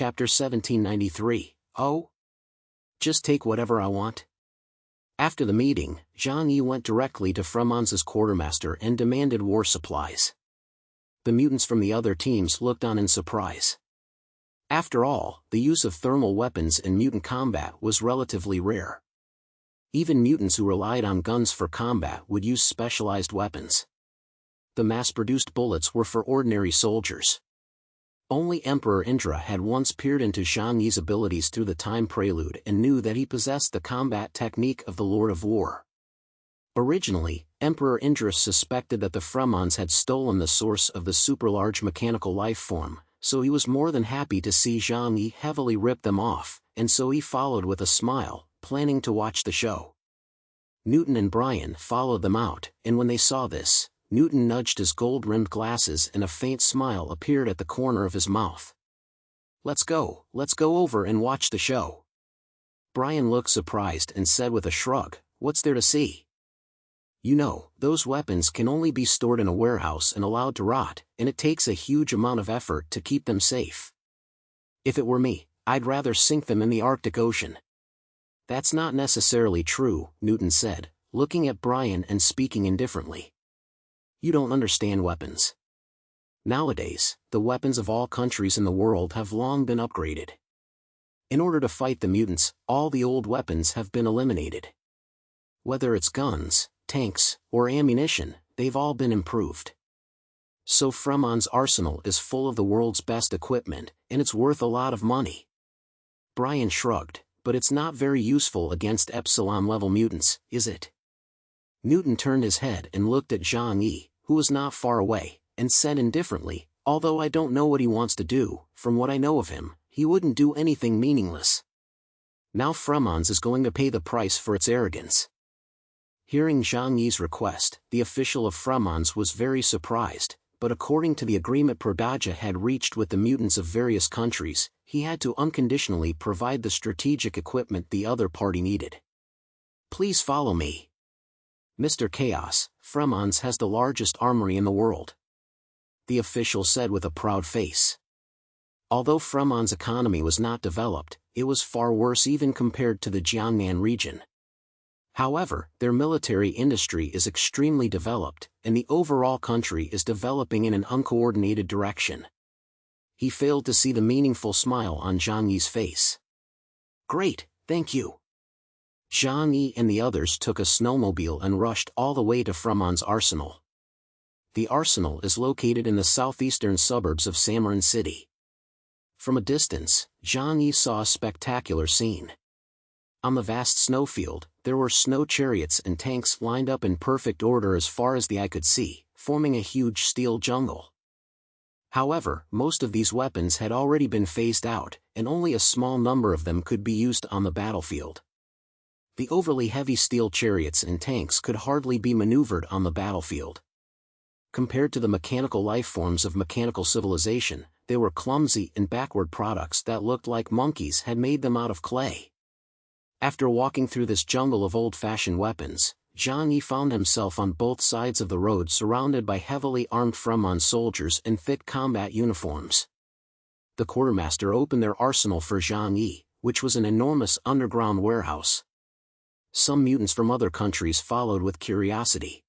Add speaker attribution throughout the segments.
Speaker 1: Chapter 1793. Oh? Just take whatever I want? After the meeting, Zhang Yi went directly to Fremon's quartermaster and demanded war supplies. The mutants from the other teams looked on in surprise. After all, the use of thermal weapons in mutant combat was relatively rare. Even mutants who relied on guns for combat would use specialized weapons. The mass-produced bullets were for ordinary soldiers. Only Emperor Indra had once peered into Zhang Yi's abilities through the time prelude and knew that he possessed the combat technique of the Lord of War. Originally, Emperor Indra suspected that the Fremons had stolen the source of the super-large mechanical life form, so he was more than happy to see Zhang Yi heavily rip them off, and so he followed with a smile, planning to watch the show. Newton and Brian followed them out, and when they saw this, Newton nudged his gold-rimmed glasses and a faint smile appeared at the corner of his mouth. Let's go over and watch the show." Brian looked surprised and said with a shrug, "What's there to see? You know, those weapons can only be stored in a warehouse and allowed to rot, and it takes a huge amount of effort to keep them safe. If it were me, I'd rather sink them in the Arctic Ocean." "That's not necessarily true," Newton said, looking at Brian and speaking indifferently. "You don't understand weapons. Nowadays, the weapons of all countries in the world have long been upgraded. In order to fight the mutants, all the old weapons have been eliminated. Whether it's guns, tanks, or ammunition, they've all been improved. So Fremon's arsenal is full of the world's best equipment, and it's worth a lot of money." Brian shrugged, "But it's not very useful against Epsilon-level mutants, is it?" Newton turned his head and looked at Zhang Yi, who was not far away, and said indifferently, "Although I don't know what he wants to do, from what I know of him, he wouldn't do anything meaningless. Now Fremon's is going to pay the price for its arrogance." Hearing Zhang Yi's request, the official of Fremon's was very surprised, but according to the agreement Prodaja had reached with the mutants of various countries, he had to unconditionally provide the strategic equipment the other party needed. "Please follow me. Mr. Chaos, Fremon's has the largest armory in the world," the official said with a proud face. Although Fremon's economy was not developed, it was far worse even compared to the Jiangnan region. However, their military industry is extremely developed, and the overall country is developing in an uncoordinated direction. He failed to see the meaningful smile on Zhang Yi's face. "Great, thank you." Zhang Yi and the others took a snowmobile and rushed all the way to Fremon's arsenal. The arsenal is located in the southeastern suburbs of Samarin City. From a distance, Zhang Yi saw a spectacular scene. On the vast snowfield, there were snow chariots and tanks lined up in perfect order as far as the eye could see, forming a huge steel jungle. However, most of these weapons had already been phased out, and only a small number of them could be used on the battlefield. The overly heavy steel chariots and tanks could hardly be maneuvered on the battlefield. Compared to the mechanical life forms of mechanical civilization, they were clumsy and backward products that looked like monkeys had made them out of clay. After walking through this jungle of old-fashioned weapons, Zhang Yi found himself on both sides of the road surrounded by heavily armed Fremon soldiers in thick combat uniforms. The quartermaster opened their arsenal for Zhang Yi, which was an enormous underground warehouse. Some mutants from other countries followed with curiosity.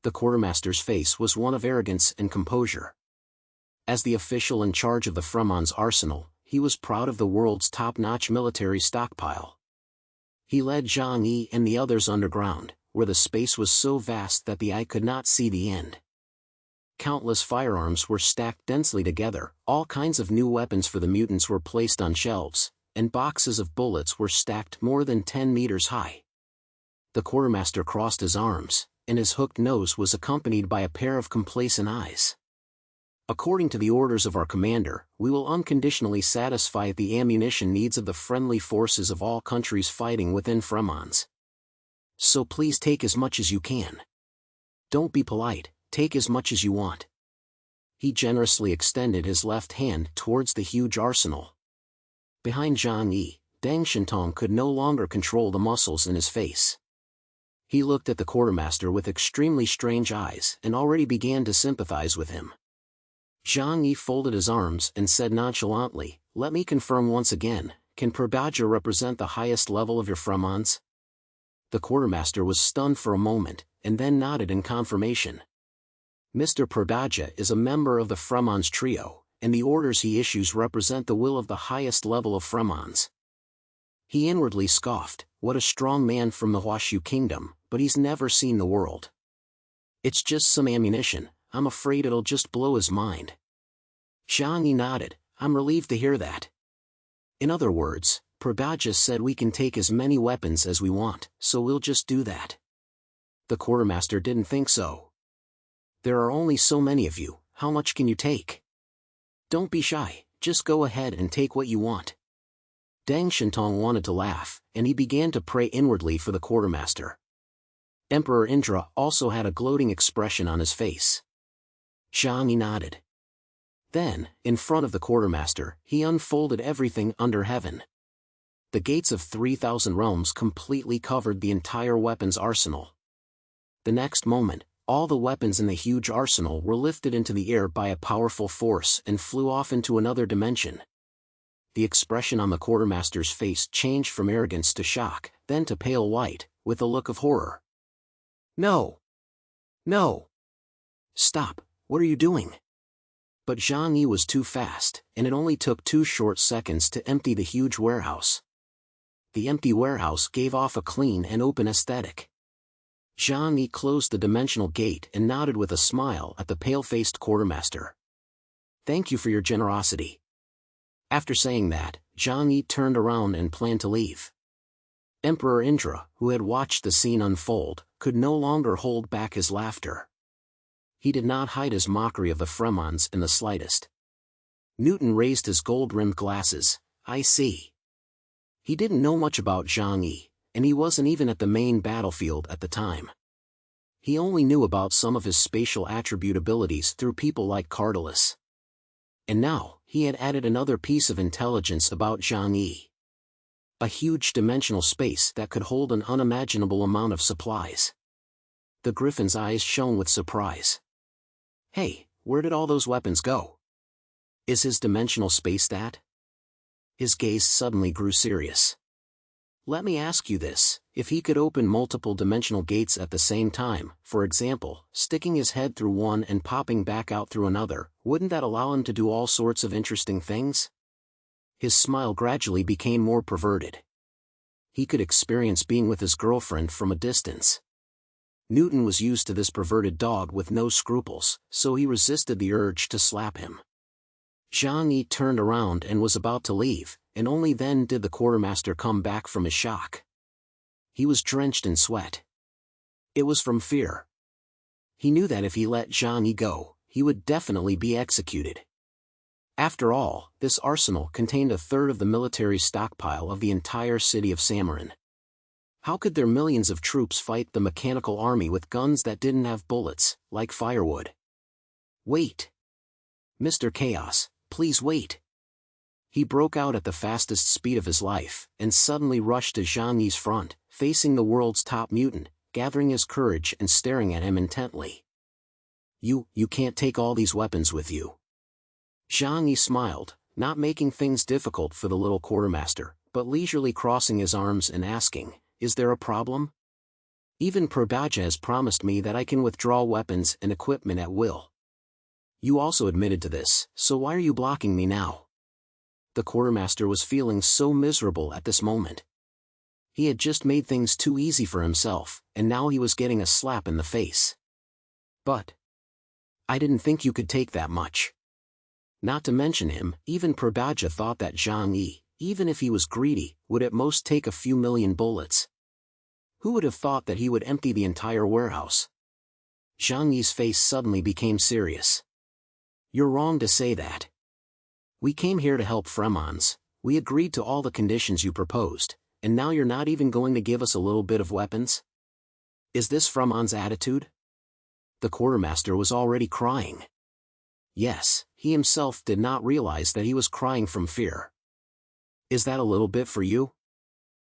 Speaker 1: The quartermaster's face was one of arrogance and composure. As the official in charge of the Fremon's arsenal, he was proud of the world's top-notch military stockpile. He led Zhang Yi and the others underground, where the space was so vast that the eye could not see the end. Countless firearms were stacked densely together, all kinds of new weapons for the mutants were placed on shelves, and boxes of bullets were stacked more than 10 meters high. The quartermaster crossed his arms, and his hooked nose was accompanied by a pair of complacent eyes. "According to the orders of our commander, we will unconditionally satisfy the ammunition needs of the friendly forces of all countries fighting within Fremon's. So please take as much as you can. Don't be polite, take as much as you want." He generously extended his left hand towards the huge arsenal. Behind Zhang Yi, Deng Shintong could no longer control the muscles in his face. He looked at the quartermaster with extremely strange eyes and already began to sympathize with him. Zhang Yi folded his arms and said nonchalantly, "Let me confirm once again, can Paja represent the highest level of your Fremons?" The quartermaster was stunned for a moment, and then nodded in confirmation. Mr. Paja is a member of the Fremons trio, and the orders he issues represent the will of the highest level of Fremons. He inwardly scoffed, what a strong man from the Huashu kingdom, but he's never seen the world. It's just some ammunition, I'm afraid it'll just blow his mind. Zhang Yi nodded, I'm relieved to hear that. In other words, Paja said we can take as many weapons as we want, so we'll just do that. The quartermaster didn't think so. There are only so many of you, how much can you take? Don't be shy, just go ahead and take what you want. Deng Shintong wanted to laugh, and he began to pray inwardly for the quartermaster. Emperor Indra also had a gloating expression on his face. Zhang Yi nodded. Then, in front of the quartermaster, he unfolded everything under heaven. The gates of 3,000 realms completely covered the entire weapons arsenal. The next moment, all the weapons in the huge arsenal were lifted into the air by a powerful force and flew off into another dimension. The expression on the quartermaster's face changed from arrogance to shock, then to pale white, with a look of horror. No! No! Stop, what are you doing? But Zhang Yi was too fast, and it only took 2 short seconds to empty the huge warehouse. The empty warehouse gave off a clean and open aesthetic. Zhang Yi closed the dimensional gate and nodded with a smile at the pale-faced quartermaster. Thank you for your generosity. After saying that, Zhang Yi turned around and planned to leave. Emperor Indra, who had watched the scene unfold, could no longer hold back his laughter. He did not hide his mockery of the Fremons in the slightest. Newton raised his gold-rimmed glasses. I see. He didn't know much about Zhang Yi, and he wasn't even at the main battlefield at the time. He only knew about some of his spatial attribute abilities through people like Cardalus. And now, he had added another piece of intelligence about Zhang Yi. A huge dimensional space that could hold an unimaginable amount of supplies. The Griffin's eyes shone with surprise. Hey, where did all those weapons go? Is his dimensional space that? His gaze suddenly grew serious. Let me ask you this, if he could open multiple dimensional gates at the same time, for example, sticking his head through one and popping back out through another, wouldn't that allow him to do all sorts of interesting things? His smile gradually became more perverted. He could experience being with his girlfriend from a distance. Newton was used to this perverted dog with no scruples, so he resisted the urge to slap him. Zhang Yi turned around and was about to leave, and only then did the quartermaster come back from his shock. He was drenched in sweat. It was from fear. He knew that if he let Zhang Yi go, he would definitely be executed. After all, this arsenal contained a third of the military stockpile of the entire city of Samarin. How could their millions of troops fight the mechanical army with guns that didn't have bullets, like firewood? Wait! Mr. Chaos, please wait! He broke out at the fastest speed of his life, and suddenly rushed to Zhang Yi's front, facing the world's top mutant, gathering his courage and staring at him intently. You can't take all these weapons with you. Zhang Yi smiled, not making things difficult for the little quartermaster, but leisurely crossing his arms and asking, is there a problem? Even Paja has promised me that I can withdraw weapons and equipment at will. You also admitted to this, so why are you blocking me now? The quartermaster was feeling so miserable at this moment. He had just made things too easy for himself, and now he was getting a slap in the face. But I didn't think you could take that much. Not to mention him, even Paja thought that Zhang Yi, even if he was greedy, would at most take a few million bullets. Who would have thought that he would empty the entire warehouse? Zhang Yi's face suddenly became serious. You're wrong to say that. We came here to help Fremons, we agreed to all the conditions you proposed, and now you're not even going to give us a little bit of weapons? Is this Fremon's attitude? The quartermaster was already crying. Yes, he himself did not realize that he was crying from fear. Is that a little bit for you?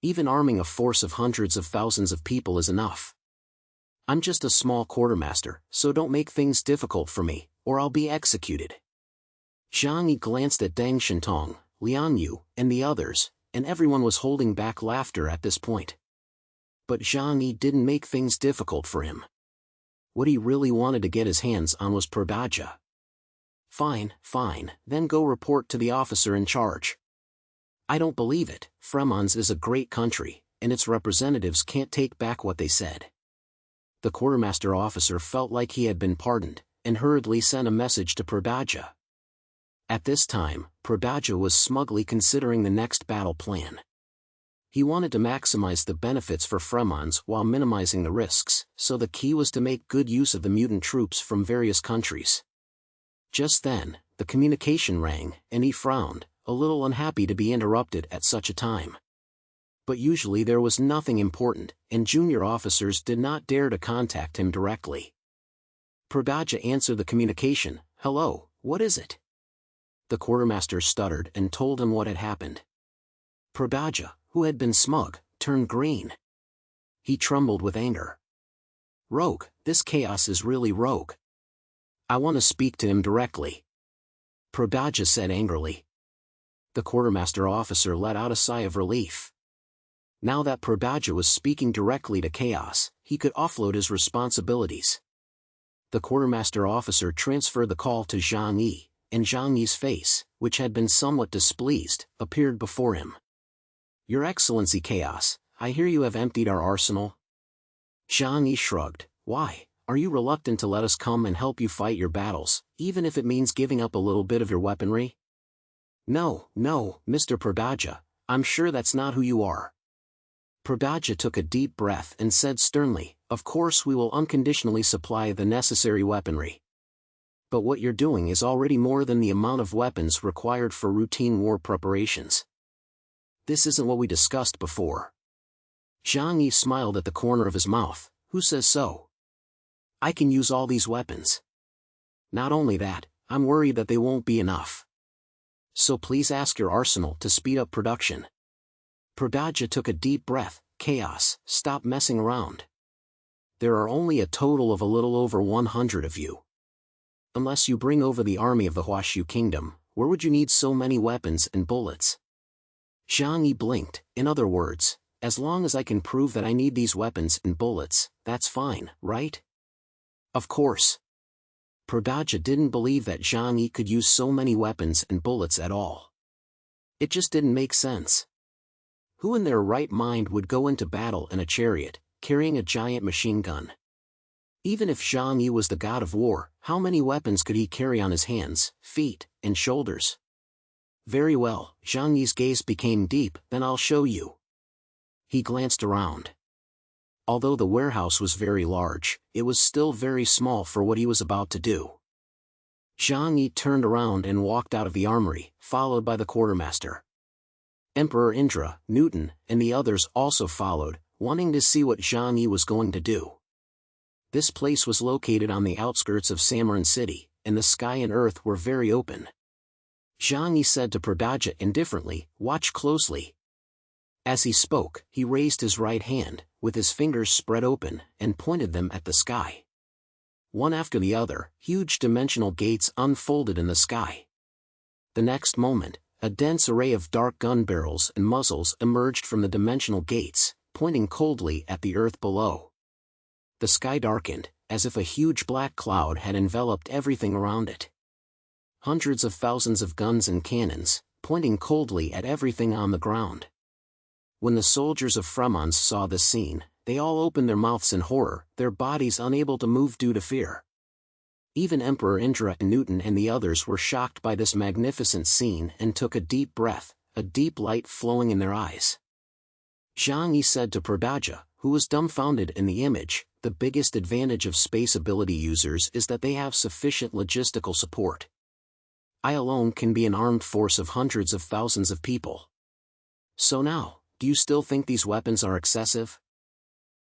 Speaker 1: Even arming a force of hundreds of thousands of people is enough. I'm just a small quartermaster, so don't make things difficult for me, or I'll be executed. Zhang Yi glanced at Deng Shintong, Lian Yu, and the others, and everyone was holding back laughter at this point. But Zhang Yi didn't make things difficult for him. What he really wanted to get his hands on was Paja. Fine, then go report to the officer in charge. I don't believe it. Fremons is a great country, and its representatives can't take back what they said. The quartermaster officer felt like he had been pardoned, and hurriedly sent a message to Paja. At this time, Paja was smugly considering the next battle plan. He wanted to maximize the benefits for Fremons while minimizing the risks, so the key was to make good use of the mutant troops from various countries. Just then, the communication rang, and he frowned, a little unhappy to be interrupted at such a time. But usually there was nothing important, and junior officers did not dare to contact him directly. Paja answered the communication. Hello, what is it? The quartermaster stuttered and told him what had happened. Paja, who had been smug, turned green. He trembled with anger. Rogue, this chaos is really rogue. I want to speak to him directly. Paja said angrily. The quartermaster officer let out a sigh of relief. Now that Paja was speaking directly to chaos, he could offload his responsibilities. The quartermaster officer transferred the call to Zhang Yi, and Zhang Yi's face, which had been somewhat displeased, appeared before him. Your Excellency Chaos, I hear you have emptied our arsenal. Zhang Yi shrugged. Why, are you reluctant to let us come and help you fight your battles, even if it means giving up a little bit of your weaponry? No, Mr. Paja, I'm sure that's not who you are. Paja took a deep breath and said sternly, of course we will unconditionally supply the necessary weaponry. But what you're doing is already more than the amount of weapons required for routine war preparations. This isn't what we discussed before. Zhang Yi smiled at the corner of his mouth. Who says so? I can use all these weapons. Not only that, I'm worried that they won't be enough. So please ask your arsenal to speed up production. Paja took a deep breath. Chaos, stop messing around. There are only a total of a little over 100 of you. Unless you bring over the army of the Huashu Kingdom, where would you need so many weapons and bullets? Zhang Yi blinked. In other words, as long as I can prove that I need these weapons and bullets, that's fine, right? Of course. Paja didn't believe that Zhang Yi could use so many weapons and bullets at all. It just didn't make sense. Who in their right mind would go into battle in a chariot, carrying a giant machine gun? Even if Zhang Yi was the god of war, how many weapons could he carry on his hands, feet, and shoulders? Very well, Zhang Yi's gaze became deep. Then I'll show you. He glanced around. Although the warehouse was very large, it was still very small for what he was about to do. Zhang Yi turned around and walked out of the armory, followed by the quartermaster. Emperor Indra, Newton, and the others also followed, wanting to see what Zhang Yi was going to do. This place was located on the outskirts of Samaran City, and the sky and earth were very open. Zhang Yi said to Paja indifferently, watch closely. As he spoke, he raised his right hand, with his fingers spread open, and pointed them at the sky. One after the other, huge dimensional gates unfolded in the sky. The next moment, a dense array of dark gun barrels and muzzles emerged from the dimensional gates, pointing coldly at the earth below. The sky darkened, as if a huge black cloud had enveloped everything around it. Hundreds of thousands of guns and cannons, pointing coldly at everything on the ground. When the soldiers of Fremons saw this scene, they all opened their mouths in horror, their bodies unable to move due to fear. Even Emperor Indra and Newton and the others were shocked by this magnificent scene and took a deep breath, a deep light flowing in their eyes. Zhang Yi said to Paja, who was dumbfounded in the image, the biggest advantage of space ability users is that they have sufficient logistical support. I alone can be an armed force of hundreds of thousands of people. So now, do you still think these weapons are excessive?